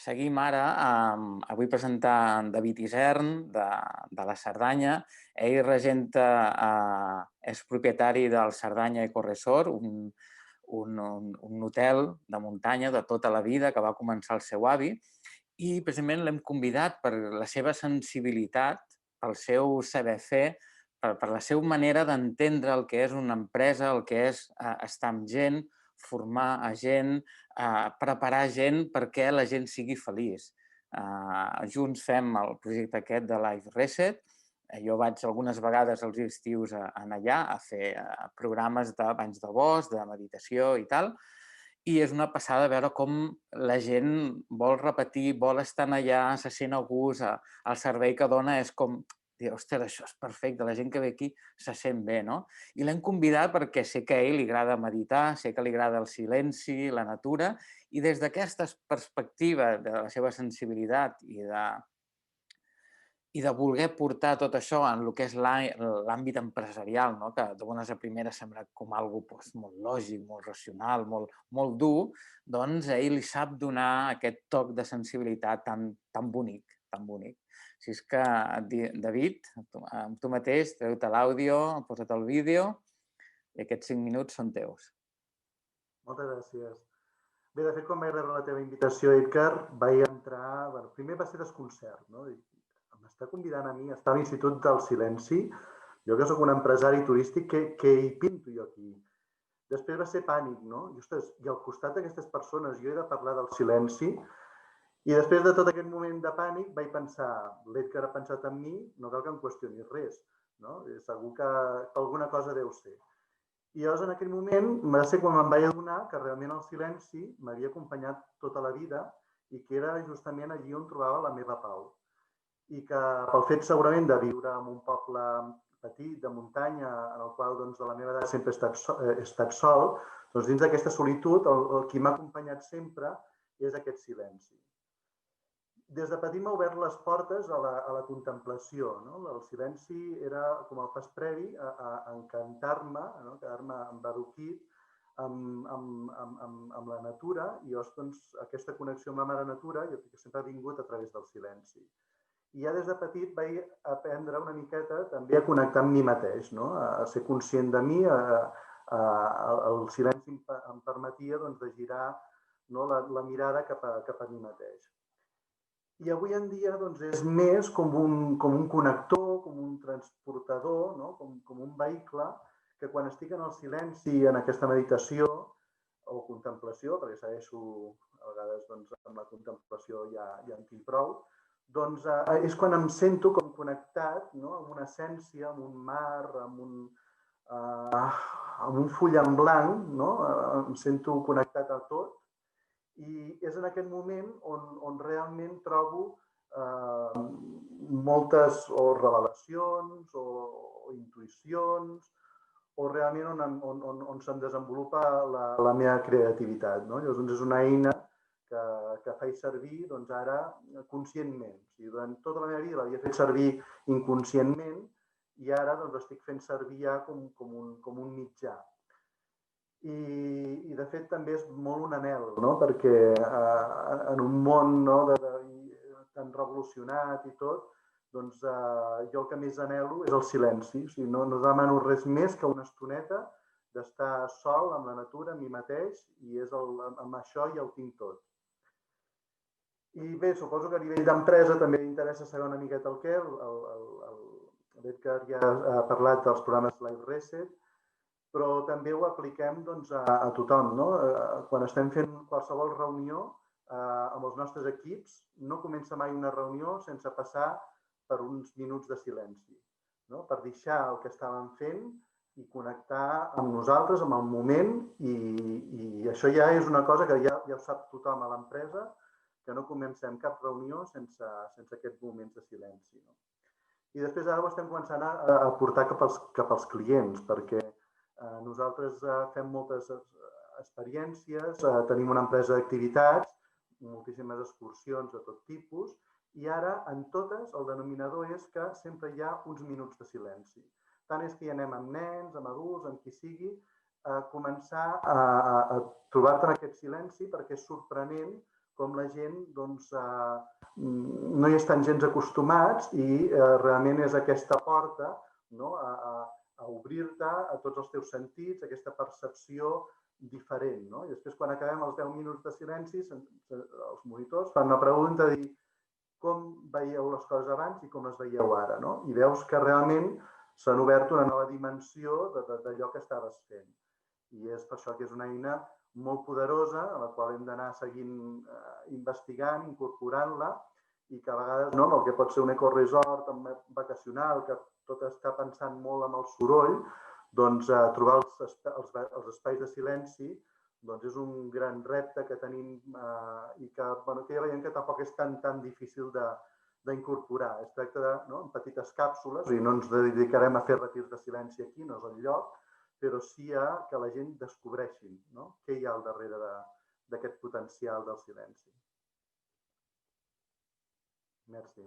Seguim ara, avui presentar en David Isern, de la Cerdanya. Ell regenta, és propietari del Cerdanya Ecoresort, un hotel de muntanya de tota la vida que va començar el seu avi, i precisament l'hem convidat per la seva sensibilitat, pel seu saber fer, per la seva manera d'entendre el que és una empresa, el que és estar amb gent, formar a gent, preparar gent perquè la gent sigui feliç. Junts fem el projecte aquest de Life Reset. Jo vaig algunes vegades als estius allà a fer programes de banys de bosc, de meditació i tal, i és una passada veure com la gent vol repetir, vol estar allà, se sent a gust, el servei que dona és com dir, ostres, això és perfecte, la gent que ve aquí se sent bé, no? I l'hem convidat perquè sé que a ell li agrada meditar, sé que li agrada el silenci, la natura, i des d'aquesta perspectiva de la seva sensibilitat i de voler portar tot això en el que és l'àmbit empresarial, no? Que de bones a primeres sembla com algo molt lògic, molt racional, molt dur, doncs ell li sap donar aquest toc de sensibilitat tan bonic, tan bonic. Així és que, David, amb tu mateix, treu-te l'àudio, posa't el vídeo i aquests 5 minuts són teus. Moltes gràcies. Bé, de fet, quan vaig rebre la teva invitació, Edgar, vaig entrar... Primer va ser desconcert, no? M'està convidant a mi a estar a l'Institut del Silenci. Jo que sóc un empresari turístic, què hi pinto jo aquí? Després va ser pànic, no? I, ostres, i al costat d'aquestes persones jo he de parlar del silenci. I després de tot aquest moment de pànic vaig pensar, l'Edgar ha pensat en mi, no cal que em qüestionis res, no? Segur que alguna cosa deu ser. I llavors en aquell moment va ser quan me'n vaig adonar que realment el silenci m'havia acompanyat tota la vida i que era justament allí on trobava la meva pau. I que pel fet segurament de viure en un poble petit, de muntanya, en el qual doncs, de la meva edat sempre he estat sol, doncs dins d'aquesta solitud el que m'ha acompanyat sempre és aquest silenci. Des de petit m'ha obert les portes a la contemplació. No? El silenci era com el pas previ a encantar-me, no? Quedar-me embadoquit amb la natura i llavors doncs, aquesta connexió amb la mare natura jo crec que sempre ha vingut a través del silenci. I ja des de petit vaig aprendre una miqueta també a connectar amb mi mateix, no? A ser conscient de mi. El silenci em permetia doncs, de girar, no? la mirada cap a mi mateix. I avui en dia doncs, és més com un connector, com un transportador, no? com un vehicle que quan estic en el silenci, en aquesta meditació o contemplació, perquè segueixo a vegades doncs, amb la contemplació ja en tinc prou, doncs és quan em sento com connectat, no? Amb una essència, amb un mar, amb un full en blanc, no? Em sento connectat a tot i és en aquest moment on realment trobo moltes o revelacions o intuïcions o realment on se'm desenvolupa la meva creativitat. No? Llavors, doncs és una eina que faig servir doncs, ara conscientment. O sigui, durant tota la meva vida l'havia fet servir inconscientment i ara doncs, l'estic fent servir ja com un mitjà. I de fet també és molt un anhel, no? Perquè en un món no, tan revolucionat i tot, doncs jo el que més anhelo és el silenci. O sigui, no demano res més que una estoneta d'estar sol amb la natura, amb mi mateix, i amb això ja ho tinc tot. I bé, suposo que a nivell d'empresa també interessa saber una miqueta el què. L'Edgar ja ha parlat dels programes Life Reset, però també ho apliquem doncs, a tothom. No? Quan estem fent qualsevol reunió amb els nostres equips, no comença mai una reunió sense passar per uns minuts de silenci, no? Per deixar el que estàvem fent i connectar amb nosaltres, amb el moment, i això ja és una cosa que ja ho sap tothom a l'empresa, que no comencem cap reunió sense aquests moments de silenci. No? I després ara ho estem començant a portar cap als clients, perquè nosaltres fem moltes experiències, tenim una empresa d'activitats, moltíssimes excursions de tot tipus, i ara en totes el denominador és que sempre hi ha uns minuts de silenci. Tant és que hi anem amb nens, amb adults, amb qui sigui, a començar a trobar-te en aquest silenci perquè és sorprenent com la gent no hi estan gens acostumats i realment és aquesta porta a obrir-te a tots els teus sentits, aquesta percepció diferent. I després, quan acabem els 10 minuts de silenci, els monitors fan una pregunta de dir com veieu les coses abans i com les veieu ara. I veus que realment s'han obert una nova dimensió d'allò que estaves fent. I és per això que és una eina molt poderosa, a la qual hem d'anar seguint investigant, incorporant-la, i que a vegades, amb el que pot ser un ecoresort vacacional, que tot està pensant molt amb el soroll, doncs trobar els espais de silenci és un gran repte que tenim i que ja veiem que tampoc és tan difícil d'incorporar. Es tracta de petites càpsules, i no ens dedicarem a fer retirs de silenci aquí, no és el lloc, però sí que la gent descobreixi què hi ha al darrere d'aquest potencial del silenci. Merci.